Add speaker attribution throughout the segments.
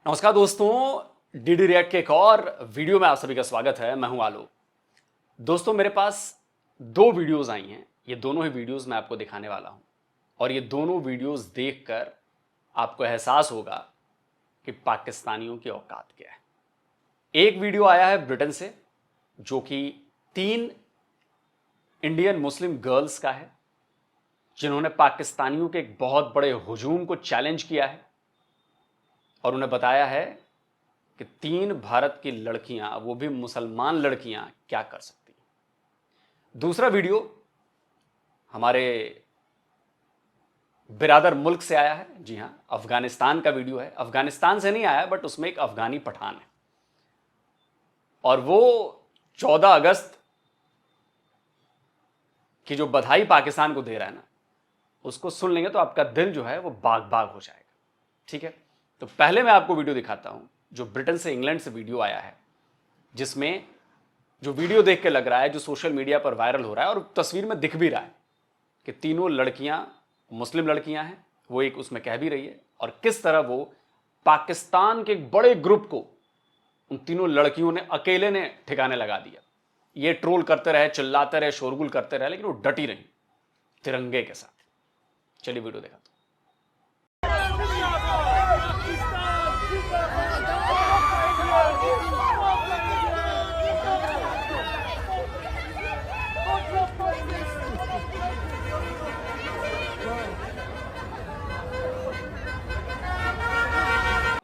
Speaker 1: नमस्कार दोस्तों, DD react के एक और वीडियो में आप सभी का स्वागत है। मैं हूं आलोक। दोस्तों, मेरे पास दो वीडियोस आई हैं। ये दोनों ही वीडियोस मैं आपको दिखाने वाला हूं और ये दोनों वीडियोस देखकर आपको एहसास होगा कि पाकिस्तानियों की औकात क्या है। एक वीडियो आया है ब्रिटेन से, जो कि 3 इंडियन मुस्लिम गर्ल्स का है, जिन्होंने पाकिस्तानियों के एक बहुत बड़े हुजूम को चैलेंज किया है और उन्हें बताया है कि 3 भारत की लड़कियां, वो भी मुसलमान लड़कियां, क्या कर सकती हैं। दूसरा वीडियो हमारे बिरादर मुल्क से आया है। जी हां, अफगानिस्तान का वीडियो है। अफगानिस्तान से नहीं आया, बट उसमें एक अफगानी पठान है और वो 14 अगस्त की जो बधाई पाकिस्तान को दे रहा है ना, उसको सुन लेंगे तो आपका दिल जो है वो बाग बाग हो जाएगा। ठीक है, तो पहले मैं आपको वीडियो दिखाता हूं जो ब्रिटेन से, इंग्लैंड से वीडियो आया है, जिसमें जो वीडियो देख के लग रहा है, जो सोशल मीडिया पर वायरल हो रहा है और तस्वीर में दिख भी रहा है कि तीनों लड़कियां मुस्लिम लड़कियां हैं। वो एक उसमें कह भी रही है और किस तरह वो पाकिस्तान के एक बड़े ग्रुप को उन तीनों लड़कियों ने अकेले ने ठिकाने लगा दिया। ये ट्रोल करते रहे, चिल्लाते रहे, शोरगुल करते रहे, लेकिन वो डटी रही तिरंगे के साथ। चलिए वीडियो देखा।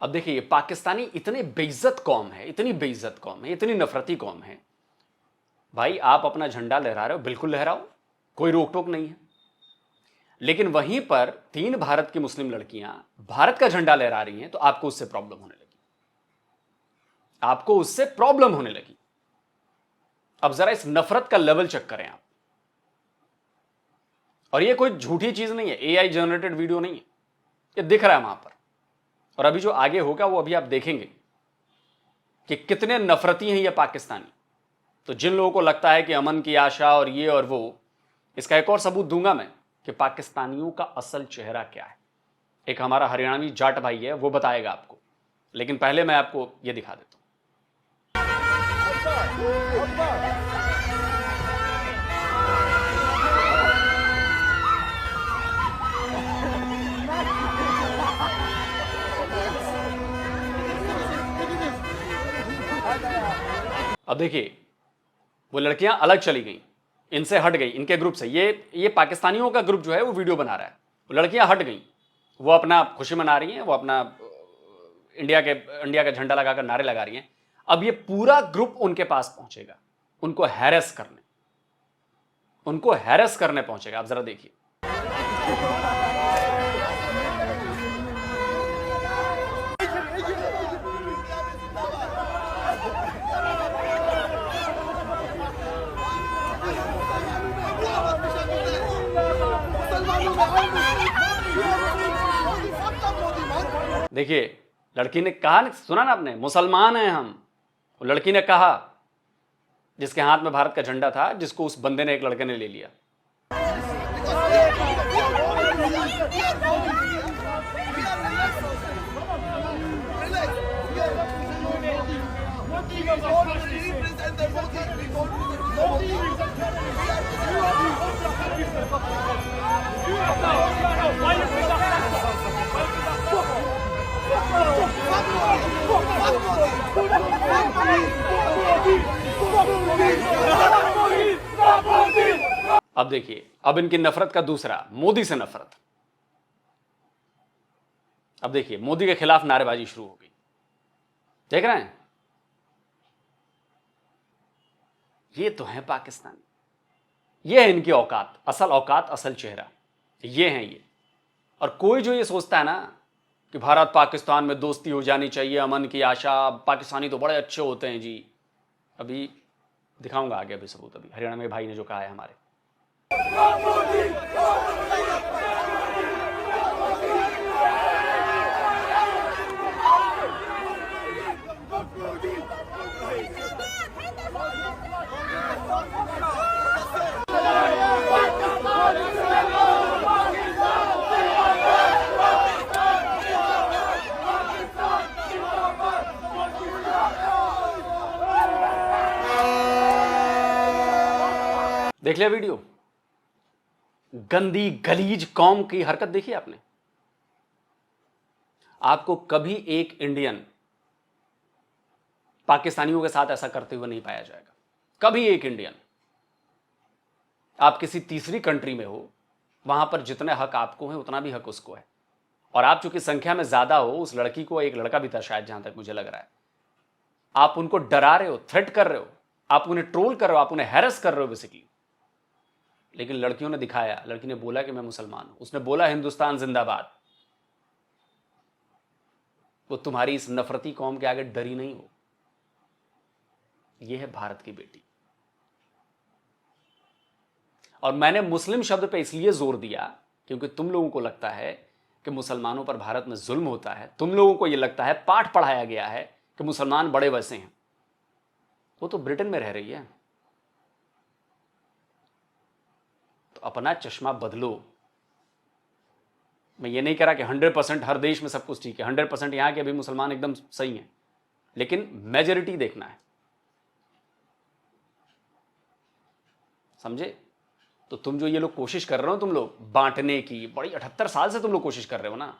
Speaker 1: अब देखिए, पाकिस्तानी इतने बेइज्जत कौम है, इतनी बेइज्जत कौम है, इतनी नफरती कौम है। भाई, आप अपना झंडा लहरा रहे हो, बिल्कुल लहराओ, कोई रोक टोक नहीं है। लेकिन वहीं पर 3 भारत की मुस्लिम लड़कियां भारत का झंडा लहरा रही हैं, तो आपको उससे प्रॉब्लम होने लगी। आपको उससे प्रॉब्लम होने लगी। अब जरा इस नफरत का लेवल चेक करें आप। और ये कोई झूठी चीज नहीं है, एआई जनरेटेड वीडियो नहीं है, ये दिख रहा है वहां पर। और अभी जो आगे होगा वो अभी आप देखेंगे कि कितने नफरती हैं ये पाकिस्तानी। तो जिन लोगों को लगता है कि अमन की आशा और ये और वो, इसका एक और सबूत दूंगा मैं कि पाकिस्तानियों का असल चेहरा क्या है। एक हमारा हरियाणवी जाट भाई है, वो बताएगा आपको। लेकिन पहले मैं आपको ये दिखा देता हूं। अब देखिए, वो लड़कियां अलग चली गई, इनसे हट गई, इनके ग्रुप से। ये पाकिस्तानियों का ग्रुप जो है वो वीडियो बना रहा है। वो लड़कियां हट गई, वो अपना खुशी मना रही हैं, वो अपना इंडिया का झंडा लगाकर नारे लगा रही हैं। अब ये पूरा ग्रुप उनके पास पहुंचेगा, उनको हैरेस करने पहुंचेगा। आप जरा देखिए। देखिए, लड़की ने कहा, सुना ना आपने, मुसलमान हैं हम। वो लड़की ने कहा, जिसके हाथ में भारत का झंडा था, जिसको उस बंदे ने, एक लड़के ने ले लिया। अब देखिए, अब इनकी नफरत का दूसरा, मोदी से नफरत। अब देखिए, मोदी के खिलाफ नारेबाजी शुरू हो गई। देख रहे हैं, ये तो है पाकिस्तान, ये है इनकी औकात, असल चेहरा, ये हैं ये। और कोई जो ये सोचता है ना कि भारत पाकिस्तान में दोस्ती हो जानी चाहिए, अमन की आशा, पाकिस्तानी तो बड़े अच्छे होते हैं जी। अभी दिखाऊंगा आगे, अभी सबूत। अभी हरियाणा में भाई ने जो कहा है हमारे। देख लिया वीडियो? गंदी गलीज कौम की हरकत देखी आपने? आपको कभी एक इंडियन पाकिस्तानियों के साथ ऐसा करते हुए नहीं पाया जाएगा, कभी एक इंडियन। आप किसी तीसरी कंट्री में हो, वहां पर जितने हक आपको हैं उतना भी हक उसको है। और आप चूंकि संख्या में ज्यादा हो, उस लड़की को एक लड़का भी था शायद, जहां तक मुझे लग रहा है, आप उनको डरा रहे हो, थ्रेट कर रहे हो, आप उन्हें ट्रोल कर रहे हो, आप उन्हें हैरेस कर रहे हो बेसिकली। लेकिन लड़कियों ने दिखाया, लड़की ने बोला कि मैं मुसलमान हूं, उसने बोला हिंदुस्तान जिंदाबाद। वो तुम्हारी इस नफरती कौम के आगे डरी नहीं हो। यह है भारत की बेटी। और मैंने मुस्लिम शब्द पे इसलिए जोर दिया क्योंकि तुम लोगों को लगता है कि मुसलमानों पर भारत में जुल्म होता है, तुम लोगों को यह लगता है, पाठ पढ़ाया गया है कि मुसलमान बड़े वैसे हैं। वो तो ब्रिटेन में रह रही है, तो अपना चश्मा बदलो। मैं ये नहीं कह रहा कि 100% हर देश में सब कुछ ठीक है, 100% यहां के भी मुसलमान एकदम सही हैं, लेकिन मेजॉरिटी देखना है, समझे? तो तुम जो ये लोग कोशिश कर रहे हो, तुम लोग बांटने की, बड़ी 78 साल से तुम लोग कोशिश कर रहे हो ना,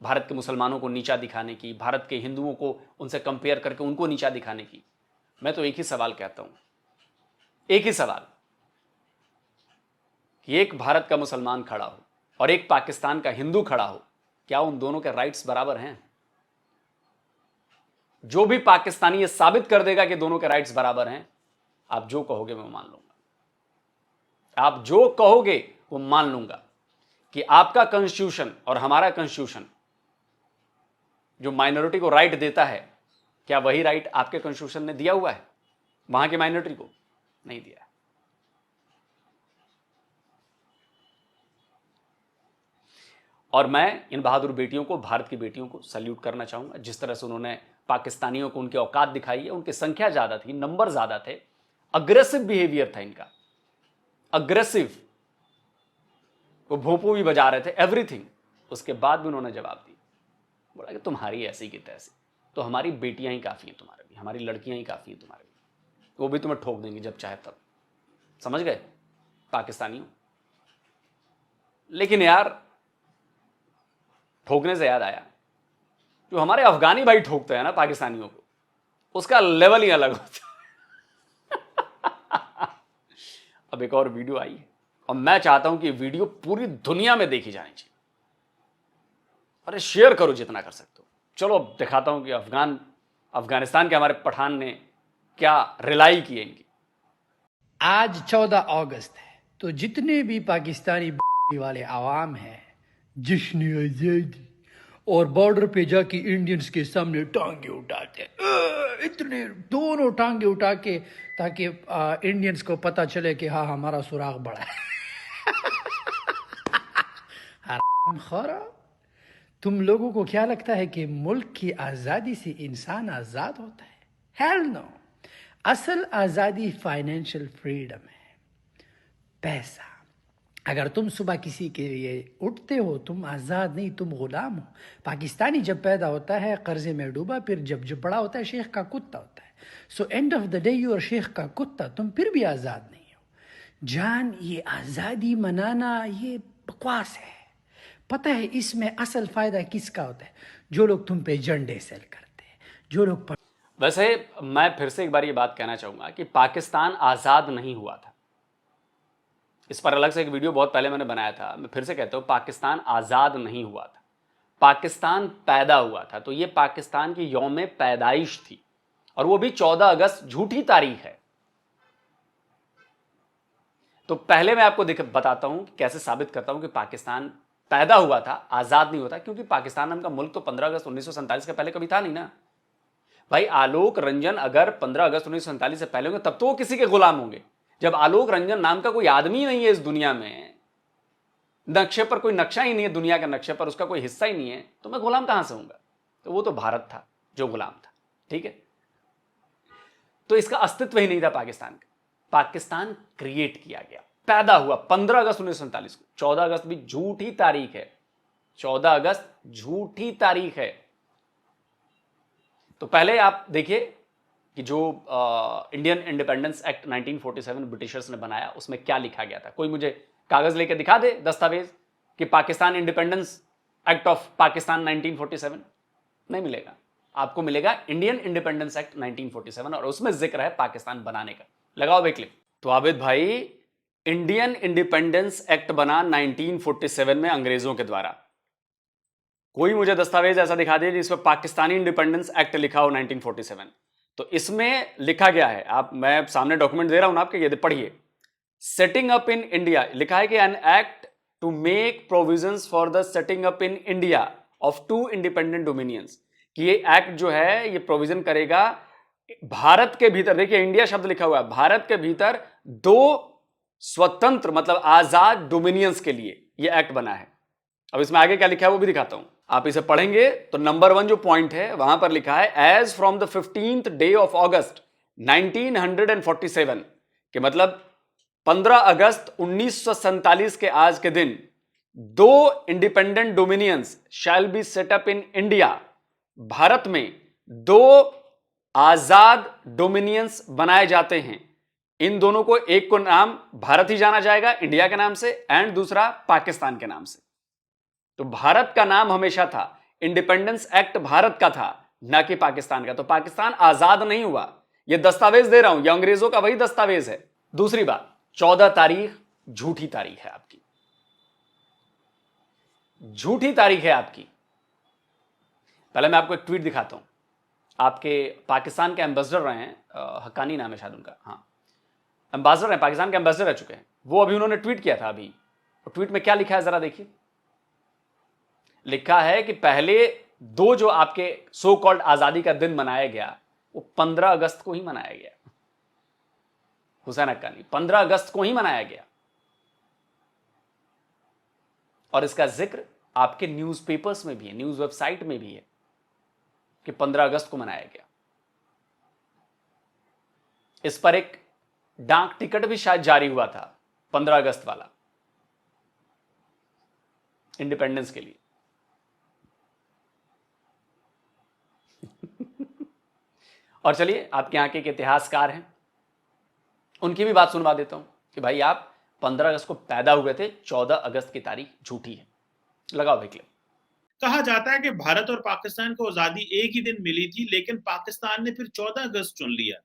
Speaker 1: भारत के मुसलमानों को नीचा दिखाने की, भारत के हिंदुओं को उनसे कंपेयर करके उनको नीचा दिखाने की। मैं तो एक ही सवाल कहता हूं, एक ही सवाल, कि एक भारत का मुसलमान खड़ा हो और एक पाकिस्तान का हिंदू खड़ा हो, क्या उन दोनों के राइट्स बराबर हैं? जो भी पाकिस्तानी ये साबित कर देगा कि दोनों के राइट्स बराबर हैं, आप जो कहोगे मैं मान लूंगा। आप जो कहोगे वो मान लूंगा कि आपका कॉन्स्टिट्यूशन और हमारा कॉन्स्टिट्यूशन जो माइनॉरिटी को राइट देता है, क्या वही राइट आपके कॉन्स्टिट्यूशन ने दिया हुआ है वहां के माइनॉरिटी को? नहीं दिया। और मैं इन बहादुर बेटियों को, भारत की बेटियों को सैल्यूट करना चाहूंगा। जिस तरह से उन्होंने पाकिस्तानियों को उनकी औकात दिखाई है, उनकी संख्या ज्यादा थी, नंबर ज्यादा थे, अग्रेसिव बिहेवियर था इनका, अग्रेसिव, वो भोंपू भी बजा रहे थे, एवरीथिंग। उसके बाद भी उन्होंने जवाब दिया, बोला कि तुम्हारी ऐसी की तैसी, तो हमारी बेटियां ही काफी हैं तुम्हारे लिए, हमारी लड़कियां ही काफी हैं तुम्हारे लिए, वो भी तुम्हें ठोक देंगी जब चाहे तब। समझ गए पाकिस्तानियों? लेकिन यार, ठोकने से याद आया, जो हमारे अफगानी भाई ठोकते हैं ना पाकिस्तानियों को, उसका लेवल ही अलग होता है। अब एक और वीडियो आई है और मैं चाहता हूं कि वीडियो पूरी दुनिया में देखी जानी चाहिए। अरे शेयर करो जितना कर सकते हो। चलो अब दिखाता हूं कि अफगानिस्तान के हमारे पठान ने क्या रिलाई की है इनकी।
Speaker 2: आज 14 अगस्त है, तो जितने भी पाकिस्तानी वाले आवाम हैं, जश्न आजादी और बॉर्डर पे जाके इंडियंस के सामने टांगे उठाते हैं, इतने दोनों टांगे उठा के, ताकि इंडियंस को पता चले कि हाँ हमारा सुराग बड़ा है। हरामखोरा, तुम लोगों को क्या लगता है कि मुल्क की आज़ादी से इंसान आज़ाद होता है? Hell no. असल आज़ादी फाइनेंशियल फ्रीडम है, पैसा। अगर तुम सुबह किसी के लिए उठते हो, तुम आज़ाद नहीं, तुम गुलाम हो। पाकिस्तानी जब पैदा होता है कर्जे में डूबा, फिर जब बड़ा होता है शेख का कुत्ता होता है। So end of the day you are शेख का कुत्ता, तुम फिर भी आज़ाद नहीं हो। जान, ये आज़ादी मनाना ये बकवास है। पता है इसमें असल फायदा किसका होता है? जो लोग तुम पे झंडे सेल करते हैं, जो लोग
Speaker 1: वैसे मैं फिर से एक बार ये बात कहना चाहूंगा कि पाकिस्तान आज़ाद नहीं हुआ था। इस पर अलग से एक वीडियो बहुत पहले मैंने बनाया था। मैं फिर से कहता हूं, पाकिस्तान आज़ाद नहीं हुआ था, पाकिस्तान पैदा हुआ था। तो ये पाकिस्तान की यौम पैदाइश थी, और वो भी 14 अगस्त झूठी तारीख है। तो पहले मैं आपको बताता हूं कि कैसे साबित करता हूं कि पाकिस्तान पैदा हुआ था, आज़ाद नहीं होता। क्योंकि पाकिस्तान नाम का मुल्क तो 15 अगस्त 1947 के पहले कभी था नहीं ना भाई। आलोक रंजन अगर 15 अगस्त 1947 से पहले होंगे तब तो वो किसी के गुलाम होंगे। जब आलोक रंजन नाम का कोई आदमी नहीं है इस दुनिया में, नक्शे पर कोई नक्शा ही नहीं है, दुनिया के नक्शे पर उसका कोई हिस्सा ही नहीं है, तो मैं गुलाम कहां से होऊंगा? तो वो तो भारत था जो गुलाम था, ठीक है। तो इसका अस्तित्व ही नहीं था पाकिस्तान का। पाकिस्तान क्रिएट किया गया, पैदा हुआ 15 अगस्त 1947 को। 14 अगस्त भी झूठी तारीख है, 14 अगस्त झूठी तारीख है। तो पहले आप देखिए कि जो इंडियन इंडिपेंडेंस एक्ट 1947 ब्रिटिशर्स ने बनाया उसमें क्या लिखा गया था। कोई मुझे कागज लेके दिखा दे, दस्तावेज, कि Pakistan independence act of Pakistan 1947। नहीं मिलेगा, आपको मिलेगा इंडियन इंडिपेंडेंस एक्ट 1947 और उसमें जिक्र है पाकिस्तान बनाने का। लगाओ भाई क्लिप। तो आबिद भाई, इंडियन इंडिपेंडेंस एक्ट बना 1947 में अंग्रेजों के द्वारा। कोई मुझे दस्तावेज ऐसा दिखा दे जिसमें पाकिस्तानी इंडिपेंडेंस एक्ट लिखा हो 1947। तो इसमें लिखा गया है, मैं सामने डॉक्यूमेंट दे रहा हूं ना आपके, ये पढ़िए। सेटिंग अप इन इंडिया लिखा है कि an act to make provisions for the setting up in India of 2 independent dominions, कि ये एक्ट जो है ये प्रोविजन करेगा भारत के भीतर, देखिए इंडिया शब्द लिखा हुआ है, भारत के भीतर 2 स्वतंत्र मतलब आजाद डोमिनियंस के लिए ये एक्ट बना है। अब इसमें आगे क्या लिखा है वो भी दिखाता हूं, आप इसे पढ़ेंगे तो नंबर 1 जो पॉइंट है वहां पर लिखा है as from the 15th day of August 1947, कि मतलब 15 अगस्त 1947 के आज के दिन 2 independent dominions shall be set up in India, Bharat में 2 आजाद डोमिनियंस बनाए जाते हैं। इन दोनों को, एक को नाम भारत ही जाना जाएगा इंडिया के नाम से, एंड दूसरा पाकिस्तान के नाम से। तो भारत का नाम हमेशा था, इंडिपेंडेंस एक्ट भारत का था, ना कि पाकिस्तान का। तो पाकिस्तान आजाद नहीं हुआ। यह दस्तावेज दे रहा हूं, यह अंग्रेजों का वही दस्तावेज है। दूसरी बात, 14 तारीख झूठी तारीख है आपकी, झूठी तारीख है आपकी। पहले मैं आपको एक ट्वीट दिखाता हूं। आपके पाकिस्तान के एम्बेसडर रहे हैं, हक्कानी नाम है शायद उनका, हाँ एम्बेसडर है, पाकिस्तान के एम्बेसडर रह चुके हैं वो। अभी उन्होंने ट्वीट किया था अभी, और ट्वीट में क्या लिखा है जरा देखिए। लिखा है कि पहले 2 जो आपके सो कॉल्ड आजादी का दिन मनाया गया वो 15 अगस्त को ही मनाया गया। हुसैन हक्कानी, 15 अगस्त को ही मनाया गया, और इसका जिक्र आपके न्यूज़पेपर्स में भी है, न्यूज़ वेबसाइट में भी है कि 15 अगस्त को मनाया गया। इस पर एक डाक टिकट भी शायद जारी हुआ था 15 अगस्त वाला, इंडिपेंडेंस के लिए। और चलिए, आपके यहां के एक इतिहासकार हैं, उनकी भी बात सुनवा देता हूं कि भाई आप 15 अगस्त को पैदा हुए थे, 14 अगस्त की तारीख झूठी है। लगाओ भाई क्लिप।
Speaker 3: कहा जाता है कि भारत और पाकिस्तान को आजादी एक ही दिन मिली थी, लेकिन पाकिस्तान ने फिर 14 अगस्त चुन लिया।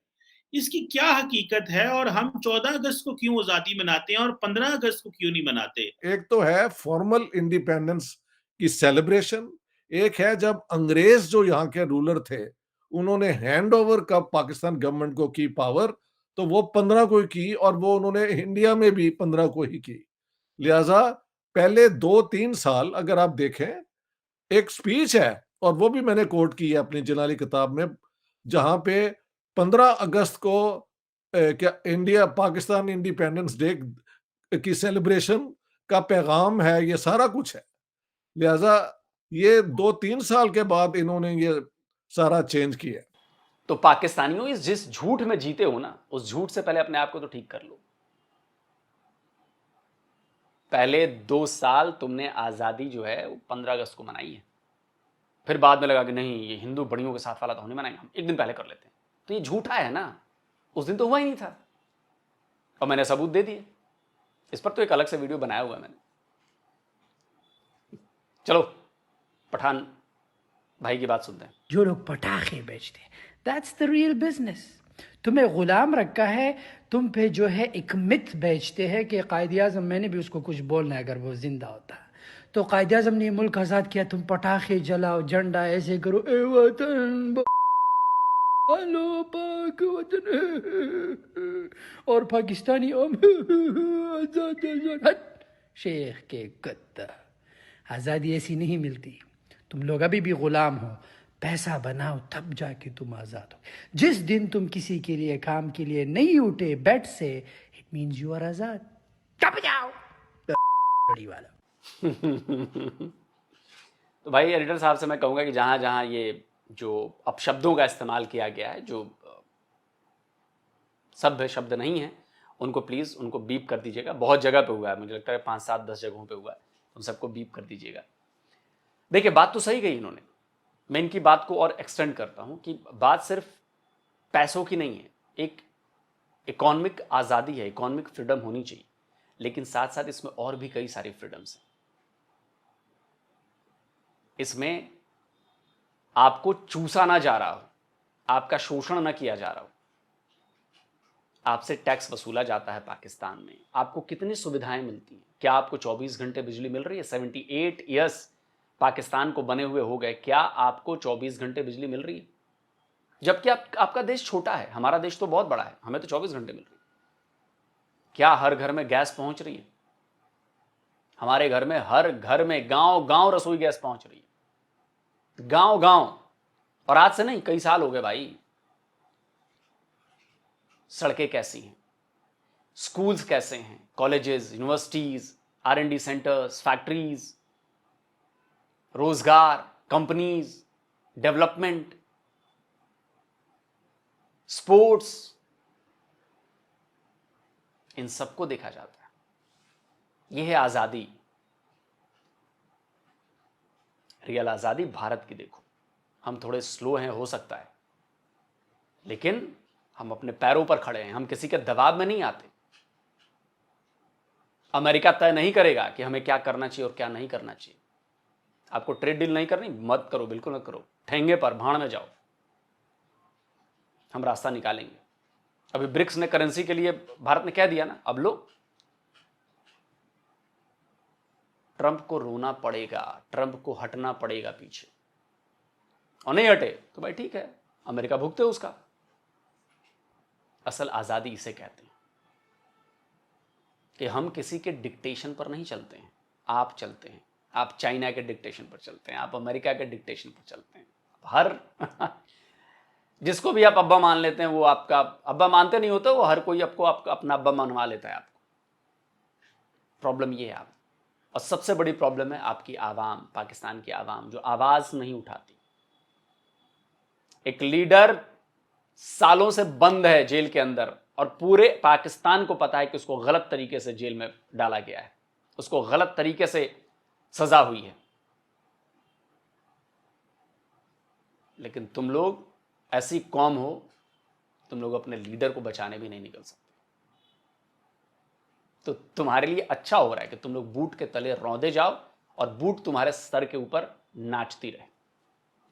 Speaker 3: इसकी क्या हकीकत है और हम 14 अगस्त को क्यों आजादी मनाते हैं और 15 अगस्त को क्यों नहीं मनाते?
Speaker 4: एक तो है फॉर्मल इंडिपेंडेंस की सेलिब्रेशन, एक है जब अंग्रेज जो यहाँ के रूलर थे उन्होंने हैंड ओवर का पाकिस्तान गवर्नमेंट को की पावर, तो वो 15 को ही की, और वो उन्होंने इंडिया में भी 15 को ही की। लिहाजा पहले 2-3 साल अगर आप देखें, एक स्पीच है और वो भी मैंने कोट की है अपनी जलाली किताब में, जहां पे 15 अगस्त को क्या इंडिया पाकिस्तान इंडिपेंडेंस डे की सेलिब्रेशन का पैगाम है, ये सारा कुछ है। लिहाजा ये 2-3 साल के बाद इन्होंने ये सारा चेंज किया।
Speaker 1: तो पाकिस्तानियों, इस जिस झूठ में जीते हो ना, उस झूठ से पहले अपने आप को तो ठीक कर लो। पहले 2 साल तुमने आजादी जो है वो 15 अगस्त को मनाई है, फिर बाद में लगा कि नहीं ये हिंदू बड़ियों के साथ वाला तो हम नहीं मनाएंगे, हम एक दिन पहले कर लेते हैं। तो ये झूठा है ना, उस दिन तो हुआ ही नहीं था, और मैंने सबूत दे दिए। इस पर तो एक अलग से वीडियो बनाया हुआ है मैंने। चलो पठान भाई की बात सुनते हैं।
Speaker 2: जो लोग पटाखे बेचते हैं, दैट्स द रियल बिजनेस। तुम्हें गुलाम रखा है, तुम पे जो है एक मिथ बेचते हैं कि कायद आजम, मैंने भी उसको कुछ बोलना है अगर वो जिंदा होता, तो कायद आजम ने मुल्क आजाद किया, तुम पटाखे जलाओ, झंडा ऐसे करो, ए वतन हेलो पाक वतन, और पाकिस्तानी आजाद आजाद। शेख के कुत्ता, आज़ादी ऐसी नहीं मिलती। तुम लोग अभी भी गुलाम हो, पैसा बनाओ तब जाके तुम आज़ाद हो। जिस दिन तुम किसी के लिए, काम के लिए नहीं उठे बेड से, इट मीन्स यू आर आज़ाद। कब जाओ बड़ी वाला।
Speaker 1: तो भाई एडिटर साहब से मैं कहूँगा कि जहाँ जहाँ ये जो अपशब्दों का इस्तेमाल किया गया है, जो सभ्य शब्द नहीं है, उनको प्लीज़ उनको बीप कर दीजिएगा। बहुत जगह पे हुआ है, मुझे लगता है 5, 7, 10 जगहों पे हुआ है, उन सबको बीप कर दीजिएगा। देखिए बात तो सही गई इन्होंने, मैं इनकी बात को और एक्सटेंड करता हूँ कि बात सिर्फ पैसों की नहीं है, एक इकोनॉमिक आज़ादी है, इकोनॉमिक फ्रीडम होनी चाहिए, लेकिन साथ साथ इसमें और भी कई सारी फ्रीडम्स हैं। इसमें आपको चूसा ना जा रहा हो, आपका शोषण ना किया जा रहा हो, आपसे टैक्स वसूला जाता है पाकिस्तान में, आपको कितनी सुविधाएं मिलती हैं। क्या आपको 24 घंटे बिजली मिल रही है? 78 ईयर्स पाकिस्तान को बने हुए हो गए, क्या आपको 24 घंटे बिजली मिल रही है? जबकि आपका देश छोटा है, हमारा देश तो बहुत बड़ा है, हमें तो 24 घंटे मिल रही है। क्या हर घर में गैस पहुंच रही है? हमारे घर में, हर घर में गांव गांव रसोई गैस पहुंच रही है, गांव गांव। और आज से नहीं, कई साल हो गए भाई। सड़कें कैसी हैं, स्कूल्स कैसे हैं, colleges, universities, R&D centres, factories, रोजगार, कंपनीज, डेवलपमेंट, स्पोर्ट्स, इन सबको देखा जाता है। यह है आजादी। रियल आजादी भारत की देखो। हम थोड़े स्लो हैं, हो सकता है, लेकिन हम अपने पैरों पर खड़े हैं, हम किसी के दबाव में नहीं आते। अमेरिका तय नहीं करेगा कि हमें क्या करना चाहिए और क्या नहीं करना चाहिए। आपको ट्रेड डील नहीं करनी, मत करो, बिल्कुल मत करो, ठेंगे पर भाड़ में जाओ, हम रास्ता निकालेंगे। अभी ब्रिक्स ने करेंसी के लिए भारत ने कह दिया ना, अब लो। ट्रंप को रोना पड़ेगा, ट्रंप को हटना पड़ेगा पीछे, और नहीं हटे तो भाई ठीक है, अमेरिका भुगते उसका। असल आजादी इसे कहते हैं कि हम किसी के डिक्टेशन पर नहीं चलते हैं, आप चलते हैं। आप चाइना के डिक्टेशन पर चलते हैं, आप अमेरिका के डिक्टेशन पर चलते हैं। हर जिसको भी आप अब्बा मान लेते हैं, वो आपका अब्बा मानते नहीं होते, वो हर कोई आपको अपना अब्बा मनवा लेता है आपको। प्रॉब्लम ये है आप, और सबसे बड़ी प्रॉब्लम है आपकी आवाम, पाकिस्तान की आवाम जो आवाज नहीं उठाती। एक लीडर सालों से बंद है जेल के अंदर, और पूरे पाकिस्तान को पता है कि उसको गलत तरीके से जेल में डाला गया है, उसको गलत तरीके से सजा हुई है। लेकिन तुम लोग ऐसी कौम हो, तुम लोग अपने लीडर को बचाने भी नहीं निकल सकते। तो तुम्हारे लिए अच्छा हो रहा है कि तुम लोग बूट के तले रौंदे जाओ और बूट तुम्हारे सर के ऊपर नाचती रहे।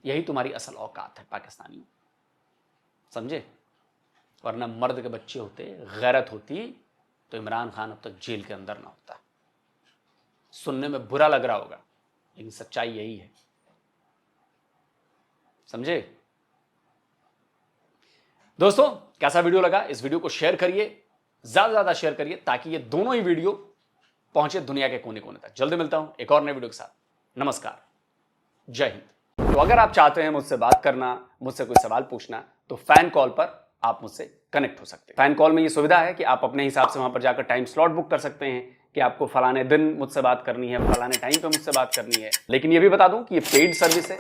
Speaker 1: यही तुम्हारी असल औकात है पाकिस्तानी, समझे? वरना मर्द के बच्चे होते, गैरत होती, तो इमरान खान अब तक जेल के अंदर ना होता। सुनने में बुरा लग रहा होगा, लेकिन सच्चाई यही है, समझे? दोस्तों, कैसा वीडियो लगा? इस वीडियो को शेयर करिए, ज्यादा से ज्यादा शेयर करिए, ताकि ये दोनों ही वीडियो पहुंचे दुनिया के कोने कोने तक। जल्दी मिलता हूं एक और नए वीडियो के साथ। नमस्कार, जय हिंद। तो अगर आप चाहते हैं मुझसे बात करना, मुझसे कोई सवाल पूछना, तो फैन कॉल पर आप मुझसे कनेक्ट हो सकते हैं। फैन कॉल में ये सुविधा है कि आप अपने हिसाब से वहां पर जाकर टाइम स्लॉट बुक कर सकते हैं कि आपको फलाने दिन मुझसे बात करनी है, फलाने टाइम पे मुझसे बात करनी है। लेकिन ये भी बता दूं कि ये पेड सर्विस है,